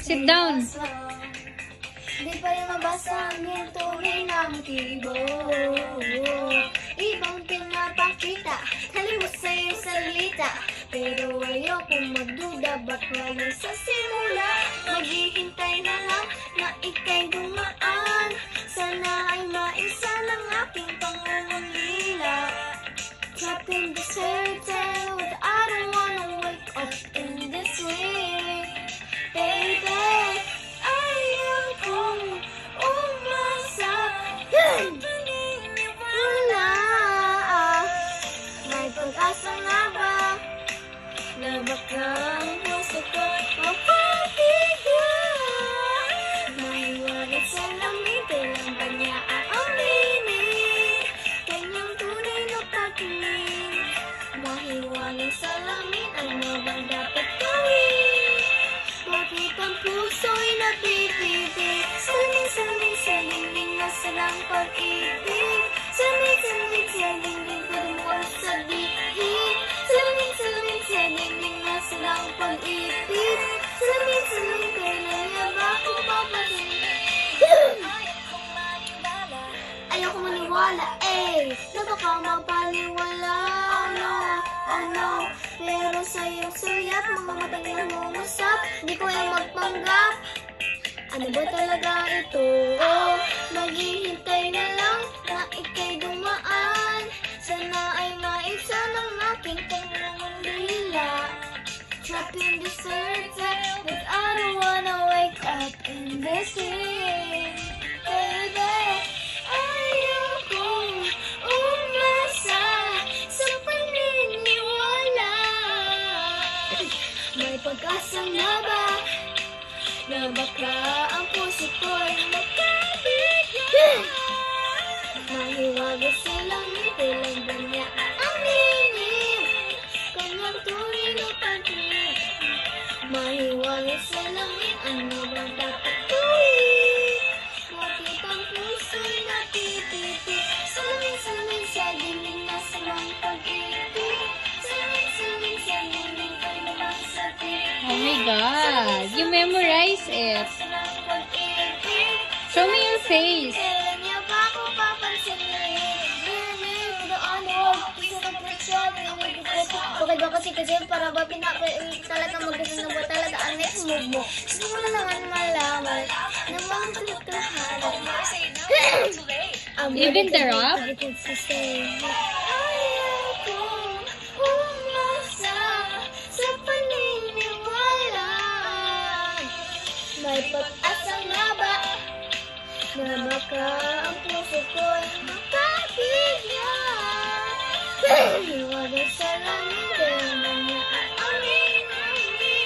Sit down. Di pa rin mabasa ang tunay na motibo. Ibang pinapakita, kaliwa sa'yo salita. Pero ayokong magduda, baka lang sa simula. Maghihintay na lang na ika'y dumaan. Sana ay maisa ng aking pangungulila. Trapped in the circle, but I don't wanna wake up in this way. Baby, ayokong umasa. Wala. May pag-asa nga ba na baka ang puso ko mapabigat? Maiwanan sa lamig, kailang ba niya aaminin? Kanyang tunay na pagtingin. Mahiwanan sa lamin, ano bang dapat gawin? Bakit ang puso'y napipibig? Saling-saling sa lingling na salang pag-ibig. Saling-saling sa lingling ko rin mo sabihin. Saling-saling sa lingling na salang pag-ibig. Saling-saling kailan niya ba kung papasin? Ayoko maniwala, na baka mapaliwala. Oh no, pero sa'yo suyat, mga matang nangungusap. Di ko yung magpanggap. Ano ba talaga ito? Maghihintay na lang na ika'y dumaan. Sana ay maisa ng aking pangungulila. Trapped in the circle, but I don't wanna wake up in this way. Baby, ayokong umasa sa paniniwala. May pag-asa na ba na baka ang puso ko'y magkabigat? Mahiwaga silang itilang ba niya aaminin? Kanyang tunay na pagtingin. Mahiwaga silang ano bang dapat gawin? Bakit ang puso'y natitipid? Saling-saling sa dilim na salang pag-ibig. Saling-saling sa dilim ay naman sa tibig. Oh my God, you memorize it. Show me your face. Kailan niya ba ako papansinin? Okay ba kasi para ba talaga mag-gusto na ba talaga ang next move mo? Gusto mo na naman malaman na mga tutuhanan. Even the rap? Ayokong umasa sa paniniwala. May pag-asa nga ba na baka ang puso ko'y